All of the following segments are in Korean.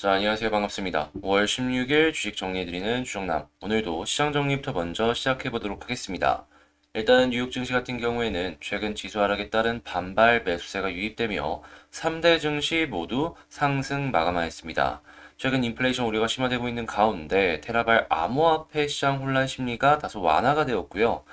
자, 안녕하세요. 반갑습니다. 5월 16일 주식 정리해드리는 주정남. 오늘도 시장 정리부터 먼저 시작해보도록 하겠습니다. 일단 뉴욕 증시 같은 경우에는 최근 지수 하락에 따른 반발 매수세가 유입되며 3대 증시 모두 상승 마감하였습니다. 최근 인플레이션 우려가 심화되고 있는 가운데 테라발 암호화폐 시장 혼란 심리가 다소 완화가 되었고요.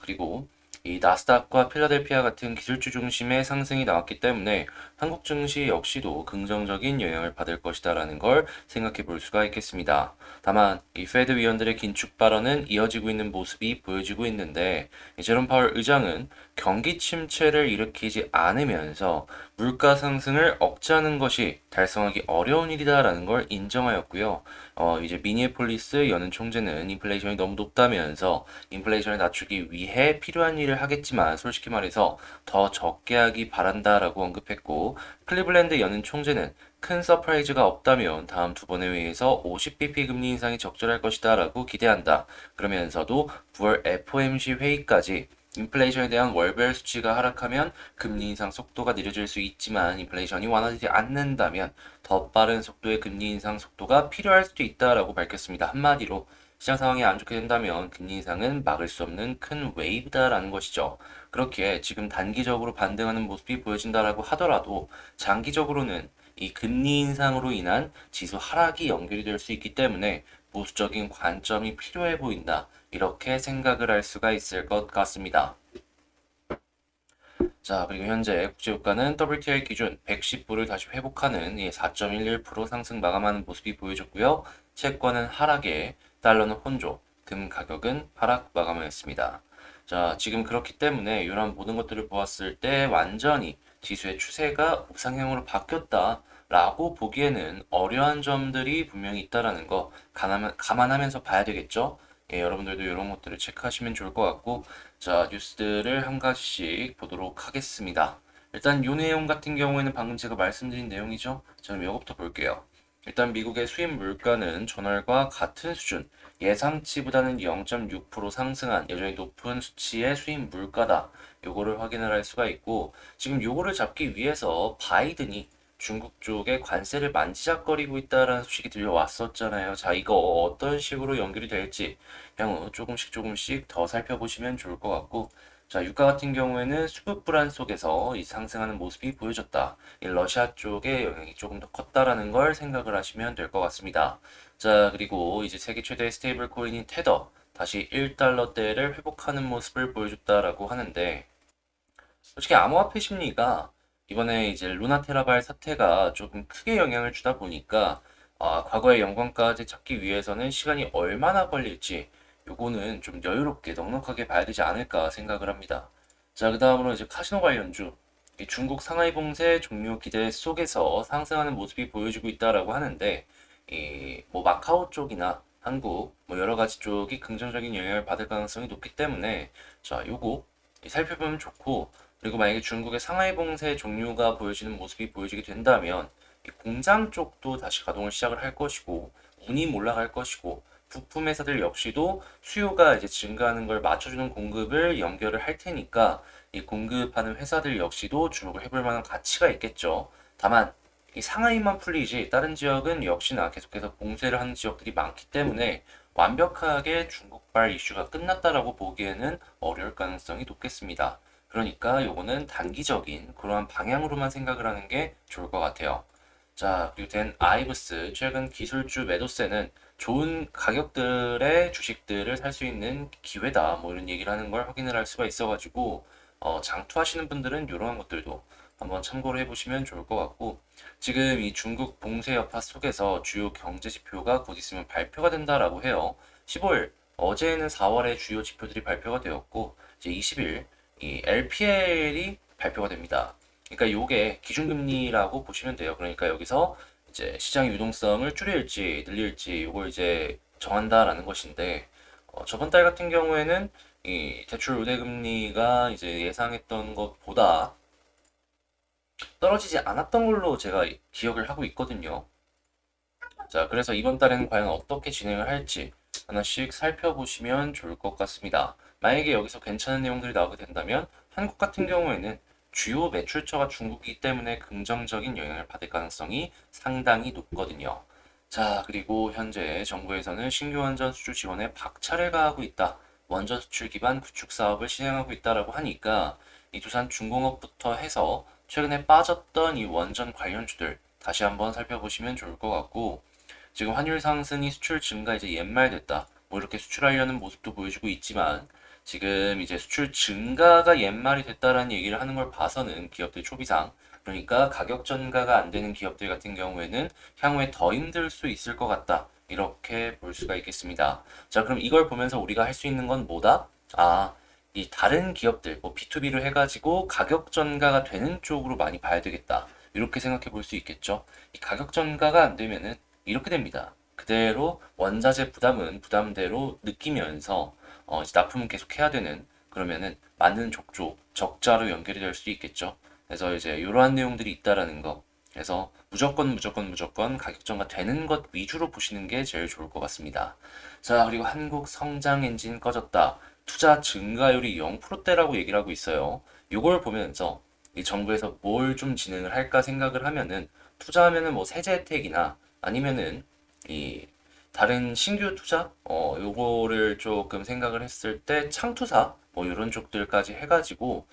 그리고 이 나스닥과 필라델피아 같은 기술주 중심의 상승이 나왔기 때문에 한국 증시 역시도 긍정적인 영향을 받을 것이다라는 걸 생각해 볼 수가 있겠습니다. 다만 이 페드 위원들의 긴축 발언은 이어지고 있는 모습이 보여지고 있는데 제롬 파월 의장은 경기 침체를 일으키지 않으면서 물가 상승을 억제하는 것이 달성하기 어려운 일이다라는 걸 인정하였고요. 이제 미니애폴리스 여는 총재는 인플레이션이 너무 높다면서 인플레이션을 낮추기 위해 필요한 일을 하겠지만 솔직히 말해서 더 적게 하기 바란다라고 언급했고 클리블랜드 여는 총재는 큰 서프라이즈가 없다면 다음 두 번의 회의에서 50bp 금리 인상이 적절할 것이다 라고 기대한다. 그러면서도 9월 FOMC 회의까지 인플레이션에 대한 월별 수치가 하락하면 금리 인상 속도가 느려질 수 있지만 인플레이션이 완화되지 않는다면 더 빠른 속도의 금리 인상 속도가 필요할 수도 있다라고 밝혔습니다. 한마디로 시장 상황이 안 좋게 된다면 금리 인상은 막을 수 없는 큰 웨이브다라는 것이죠. 그렇기에 지금 단기적으로 반등하는 모습이 보여진다라고 하더라도 장기적으로는 이 금리 인상으로 인한 지수 하락이 연결이 될 수 있기 때문에 보수적인 관점이 필요해 보인다. 이렇게 생각을 할 수가 있을 것 같습니다. 자, 그리고 현재 국제유가는 WTI 기준 110불을 다시 회복하는 4.11% 상승 마감하는 모습이 보여졌고요. 채권은 하락에 달러는 혼조, 금 가격은 하락 마감하였습니다. 자, 지금 그렇기 때문에 이런 모든 것들을 보았을 때 완전히 지수의 추세가 우상향으로 바뀌었다라고 보기에는 어려운 점들이 분명히 있다라는 거 감안하면서 봐야 되겠죠. 예, 여러분들도 이런 것들을 체크하시면 좋을 것 같고, 자, 뉴스들을 한 가지씩 보도록 하겠습니다. 일단 이 내용 같은 경우에는 방금 제가 말씀드린 내용이죠. 자, 그럼 이거부터 볼게요. 일단 미국의 수입 물가는 전월과 같은 수준, 예상치보다는 0.6% 상승한 여전히 높은 수치의 수입 물가다. 요거를 확인을 할 수가 있고, 지금 요거를 잡기 위해서 바이든이 중국 쪽에 관세를 만지작거리고 있다라는 소식이 들려왔었잖아요. 자, 이거 어떤 식으로 연결이 될지 향후 조금씩 더 살펴보시면 좋을 것 같고, 자, 유가 같은 경우에는 수급 불안 속에서 이 상승하는 모습이 보여졌다. 이 러시아 쪽의 영향이 조금 더 컸다라는 걸 생각을 하시면 될 것 같습니다. 자, 그리고 이제 세계 최대의 스테이블 코인인 테더 다시 1달러대를 회복하는 모습을 보여줬다라고 하는데, 솔직히 암호화폐 심리가 이번에 이제 루나테라발 사태가 조금 크게 영향을 주다 보니까 과거의 영광까지 찾기 위해서는 시간이 얼마나 걸릴지 요거는 좀 여유롭게 넉넉하게 봐야 되지 않을까 생각을 합니다. 자, 그 다음으로 이제 카지노 관련주 이 중국 상하이 봉쇄 종료 기대 속에서 상승하는 모습이 보여지고 있다라고 하는데 이 뭐 마카오 쪽이나 한국 뭐 여러 가지 쪽이 긍정적인 영향을 받을 가능성이 높기 때문에 자, 요거 살펴보면 좋고 그리고 만약에 중국의 상하이 봉쇄 종료가 보여지는 모습이 보여지게 된다면 이 공장 쪽도 다시 가동을 시작을 할 것이고 운이 올라갈 것이고 부품 회사들 역시도 수요가 이제 증가하는 걸 맞춰주는 공급을 연결을 할 테니까 이 공급하는 회사들 역시도 주목을 해볼 만한 가치가 있겠죠. 다만 이 상하이만 풀리지 다른 지역은 역시나 계속해서 봉쇄를 하는 지역들이 많기 때문에 완벽하게 중국발 이슈가 끝났다라고 보기에는 어려울 가능성이 높겠습니다. 그러니까 요거는 단기적인 그러한 방향으로만 생각을 하는 게 좋을 것 같아요. 자, 그리고 된 아이브스 최근 기술주 매도세는 좋은 가격들의 주식들을 살 수 있는 기회다. 뭐 이런 얘기를 하는 걸 확인을 할 수가 있어가지고 장투하시는 분들은 이러한 것들도 한번 참고를 해보시면 좋을 것 같고 지금 이 중국 봉쇄 여파 속에서 주요 경제 지표가 곧 있으면 발표가 된다라고 해요. 15일 어제는 4월의 주요 지표들이 발표가 되었고 이제 20일 이 LPL이 발표가 됩니다. 그러니까 요게 기준금리라고 보시면 돼요. 그러니까 여기서 이제 시장의 유동성을 줄일지 늘릴지 요걸 이제 정한다라는 것인데 저번 달 같은 경우에는 이 대출 우대금리가 이제 예상했던 것보다 떨어지지 않았던 걸로 제가 기억을 하고 있거든요. 자, 그래서 이번 달에는 과연 어떻게 진행을 할지 하나씩 살펴보시면 좋을 것 같습니다. 만약에 여기서 괜찮은 내용들이 나오게 된다면 한국 같은 경우에는 주요 매출처가 중국이기 때문에 긍정적인 영향을 받을 가능성이 상당히 높거든요. 자, 그리고 현재 정부에서는 신규 원전 수주 지원에 박차를 가하고 있다. 원전 수출 기반 구축 사업을 진행하고 있다라고 하니까 이 두산 중공업부터 해서 최근에 빠졌던 이 원전 관련주들 다시 한번 살펴보시면 좋을 것 같고, 지금 환율 상승이 수출 증가 이제 옛말됐다. 뭐 이렇게 수출하려는 모습도 보여주고 있지만, 지금 이제 수출 증가가 옛말이 됐다라는 얘기를 하는 걸 봐서는 기업들 초비상, 그러니까 가격 전가가 안 되는 기업들 같은 경우에는 향후에 더 힘들 수 있을 것 같다. 이렇게 볼 수가 있겠습니다. 자, 그럼 이걸 보면서 우리가 할 수 있는 건 뭐다? 아, 이 다른 기업들, 뭐 B2B를 해가지고 가격 전가가 되는 쪽으로 많이 봐야 되겠다. 이렇게 생각해 볼 수 있겠죠. 이 가격 전가가 안 되면은 이렇게 됩니다. 그대로 원자재 부담은 부담대로 느끼면서 이제 납품은 계속 해야 되는, 그러면은 맞는 족족 적자로 연결이 될 수 있겠죠. 그래서 이제 이러한 내용들이 있다라는 거. 그래서 무조건 가격 전가 되는 것 위주로 보시는 게 제일 좋을 것 같습니다. 자, 그리고 한국 성장 엔진 꺼졌다. 투자 증가율이 0%대라고 얘기를 하고 있어요. 이걸 보면서 이 정부에서 뭘 좀 진행을 할까 생각을 하면은, 투자하면은 뭐 세제 혜택이나 아니면은 이 다른 신규 투자 요거를 조금 생각을 했을 때 창투사 뭐 이런 쪽들까지 해가지고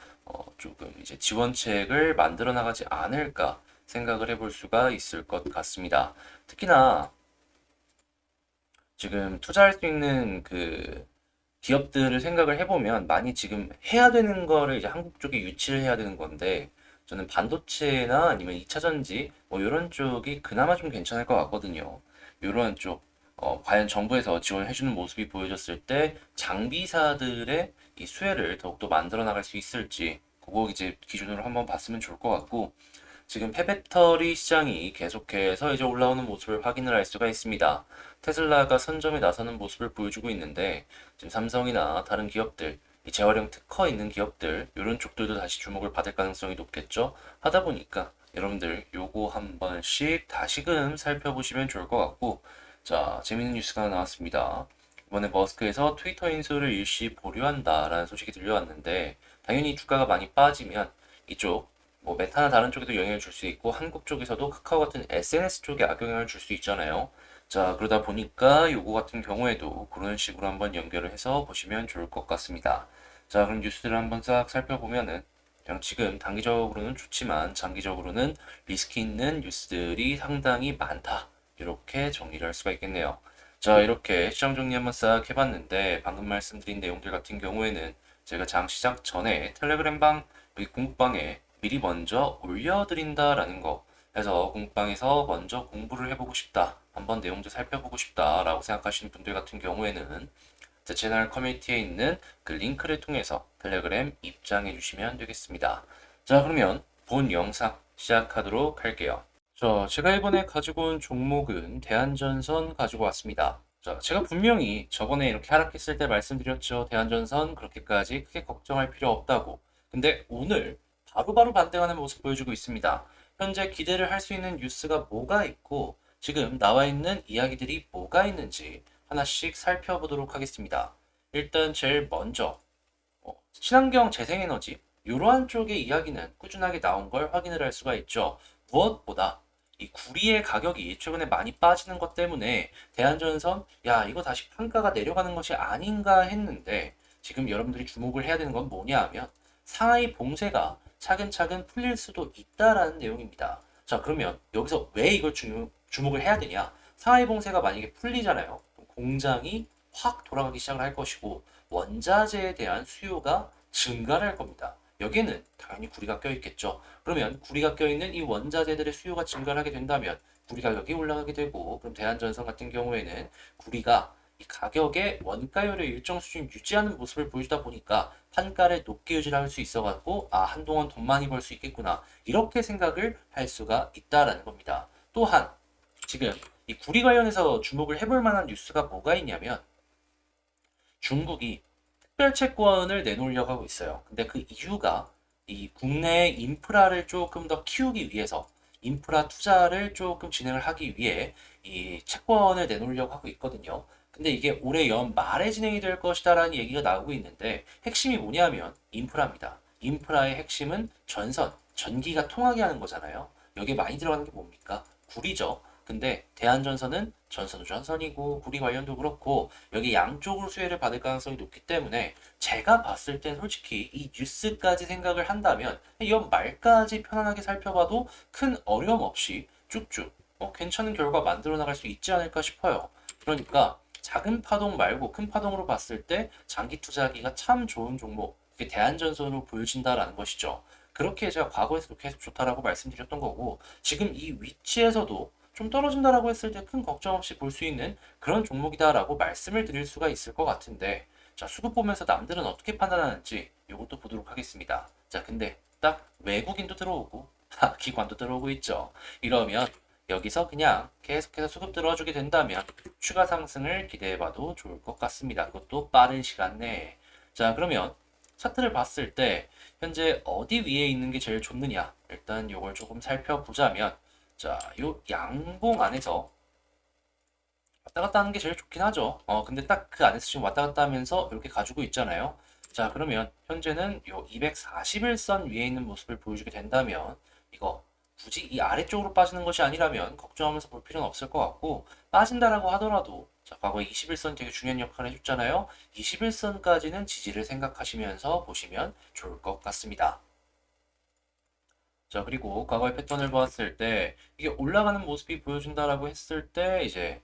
조금 이제 지원책을 만들어 나가지 않을까 생각을 해볼 수가 있을 것 같습니다. 특히나 지금 투자할 수 있는 그 기업들을 생각을 해보면 많이 지금 해야 되는 거를 이제 한국 쪽에 유치를 해야 되는 건데, 저는 반도체나 아니면 2차전지 뭐 이런 쪽이 그나마 좀 괜찮을 것 같거든요. 이런 쪽 과연 정부에서 지원해주는 모습이 보여졌을 때 장비사들의 이 수혜를 더욱더 만들어 나갈 수 있을지, 그거 이제 기준으로 한번 봤으면 좋을 것 같고, 지금 폐배터리 시장이 계속해서 이제 올라오는 모습을 확인을 할 수가 있습니다. 테슬라가 선점에 나서는 모습을 보여주고 있는데, 지금 삼성이나 다른 기업들, 이 재활용 특허 있는 기업들, 이런 쪽들도 다시 주목을 받을 가능성이 높겠죠. 하다 보니까 여러분들 요거 한 번씩 다시금 살펴보시면 좋을 것 같고, 자, 재밌는 뉴스가 하나 나왔습니다. 이번에 머스크에서 트위터 인수를 일시 보류한다라는 소식이 들려왔는데, 당연히 주가가 많이 빠지면 이쪽 뭐 메타나 다른 쪽에도 영향을 줄 수 있고, 한국 쪽에서도 카카오 같은 SNS 쪽에 악영향을 줄 수 있잖아요. 자, 그러다 보니까 요거 같은 경우에도 그런 식으로 한번 연결을 해서 보시면 좋을 것 같습니다. 자, 그럼 뉴스들을 한번 싹 살펴보면은, 그냥 지금 단기적으로는 좋지만 장기적으로는 리스크 있는 뉴스들이 상당히 많다. 이렇게 정리를 할 수가 있겠네요. 자, 이렇게 시장 정리 한번 싹 해봤는데, 방금 말씀드린 내용들 같은 경우에는 제가 장 시작 전에 텔레그램방, 여기 공부방에 미리 먼저 올려드린다라는 거. 해서 공부방에서 먼저 공부를 해보고 싶다, 한번 내용도 살펴보고 싶다라고 생각하시는 분들 같은 경우에는 제 채널 커뮤니티에 있는 그 링크를 통해서 텔레그램 입장해 주시면 되겠습니다. 자, 그러면 본 영상 시작하도록 할게요. 자, 제가 이번에 가지고 온 종목은 대한전선 가지고 왔습니다. 자, 제가 분명히 저번에 이렇게 하락했을 때 말씀드렸죠. 대한전선 그렇게까지 크게 걱정할 필요 없다고. 근데 오늘 바로바로 반등하는 모습 보여주고 있습니다. 현재 기대를 할 수 있는 뉴스가 뭐가 있고, 지금 나와 있는 이야기들이 뭐가 있는지 하나씩 살펴보도록 하겠습니다. 일단 제일 먼저 친환경 재생에너지 이러한 쪽의 이야기는 꾸준하게 나온 걸 확인을 할 수가 있죠. 무엇보다 이 구리의 가격이 최근에 많이 빠지는 것 때문에 대한전선, 야, 이거 다시 판가가 내려가는 것이 아닌가 했는데, 지금 여러분들이 주목을 해야 되는 건 뭐냐 하면 상하이 봉쇄가 차근차근 풀릴 수도 있다라는 내용입니다. 자, 그러면 여기서 왜 이걸 주목을 해야 되냐? 상하이 봉쇄가 만약에 풀리잖아요. 그럼 공장이 확 돌아가기 시작을 할 것이고, 원자재에 대한 수요가 증가를 할 겁니다. 여기에는 당연히 구리가 껴있겠죠. 그러면 구리가 껴있는 이 원자재들의 수요가 증가를 하게 된다면 구리 가격이 올라가게 되고, 그럼 대한전선 같은 경우에는 구리가 이 가격의 원가율을 일정 수준 유지하는 모습을 보여주다 보니까 판가를 높게 유지할 수 있어갖고, 아, 한동안 돈 많이 벌 수 있겠구나, 이렇게 생각을 할 수가 있다라는 겁니다. 또한 지금 이 구리 관련해서 주목을 해볼 만한 뉴스가 뭐가 있냐면, 중국이 특별 채권을 내놓으려고 하고 있어요. 근데 그 이유가 이 국내 인프라를 조금 더 키우기 위해서, 인프라 투자를 조금 진행을 하기 위해 이 채권을 내놓으려고 하고 있거든요. 근데 이게 올해 연말에 진행이 될 것이다라는 얘기가 나오고 있는데, 핵심이 뭐냐면 인프라입니다. 인프라의 핵심은 전선, 전기가 통하게 하는 거잖아요. 여기에 많이 들어가는 게 뭡니까? 구리죠. 근데 대한전선은 전선도 전선이고 구리 관련도 그렇고 여기 양쪽으로 수혜를 받을 가능성이 높기 때문에 제가 봤을 땐 솔직히 이 뉴스까지 생각을 한다면 연 말까지 편안하게 살펴봐도 큰 어려움 없이 쭉쭉 괜찮은 결과 만들어 나갈 수 있지 않을까 싶어요. 그러니까 작은 파동 말고 큰 파동으로 봤을 때 장기 투자하기가 참 좋은 종목, 그게 대한전선으로 보여진다라는 것이죠. 그렇게 제가 과거에서도 계속 좋다라고 말씀드렸던 거고, 지금 이 위치에서도 좀 떨어진다라고 했을 때 큰 걱정 없이 볼 수 있는 그런 종목이다라고 말씀을 드릴 수가 있을 것 같은데, 자, 수급 보면서 남들은 어떻게 판단하는지 이것도 보도록 하겠습니다. 자, 근데 딱 외국인도 들어오고, 기관도 들어오고 있죠. 이러면 여기서 그냥 계속해서 수급 들어주게 된다면 추가 상승을 기대해봐도 좋을 것 같습니다. 그것도 빠른 시간 내에. 자, 그러면 차트를 봤을 때 현재 어디 위에 있는 게 제일 좋느냐? 일단 이걸 조금 살펴보자면, 자, 요 양봉 안에서 왔다 갔다 하는 게 제일 좋긴 하죠. 근데 딱 그 안에서 지금 왔다 갔다 하면서 이렇게 가지고 있잖아요. 자, 그러면 현재는 요 241선 위에 있는 모습을 보여주게 된다면 이거 굳이 이 아래쪽으로 빠지는 것이 아니라면 걱정하면서 볼 필요는 없을 것 같고, 빠진다라고 하더라도 자, 과거에 21선 되게 중요한 역할을 해줬잖아요. 21선까지는 지지를 생각하시면서 보시면 좋을 것 같습니다. 자, 그리고 과거의 패턴을 보았을 때 이게 올라가는 모습이 보여준다라고 했을 때 이제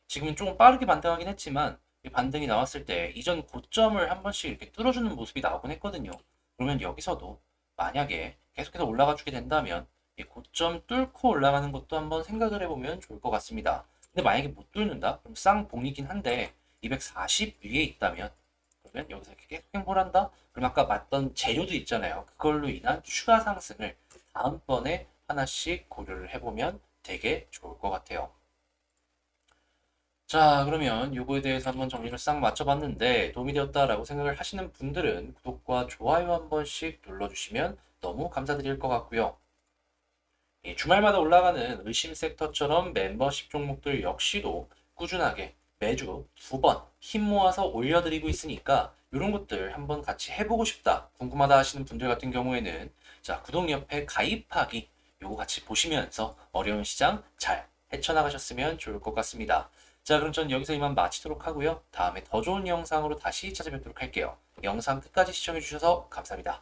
지금은 조금 빠르게 반등하긴 했지만 이 반등이 나왔을 때 이전 고점을 한 번씩 이렇게 뚫어주는 모습이 나오곤 했거든요. 그러면 여기서도 만약에 계속해서 올라가 주게 된다면 이 고점 뚫고 올라가는 것도 한번 생각을 해보면 좋을 것 같습니다. 근데 만약에 못 뚫는다? 그럼 쌍봉이긴 한데 240 위에 있다면 그러면 여기서 이렇게 계속 행보를 한다? 그럼 아까 봤던 재료도 있잖아요. 그걸로 인한 추가 상승을 다음번에 하나씩 고려를 해보면 되게 좋을 것 같아요. 자, 그러면 요거에 대해서 한번 정리를 싹 맞춰봤는데 도움이 되었다라고 생각을 하시는 분들은 구독과 좋아요 한 번씩 눌러주시면 너무 감사드릴 것 같고요. 주말마다 올라가는 의심 섹터처럼 멤버십 종목들 역시도 꾸준하게 매주 2번 힘 모아서 올려드리고 있으니까 이런 것들 한번 같이 해보고 싶다, 궁금하다 하시는 분들 같은 경우에는 자, 구독 옆에 가입하기 요거 같이 보시면서 어려운 시장 잘 헤쳐나가셨으면 좋을 것 같습니다. 자, 그럼 전 여기서 이만 마치도록 하고요. 다음에 더 좋은 영상으로 다시 찾아뵙도록 할게요. 영상 끝까지 시청해주셔서 감사합니다.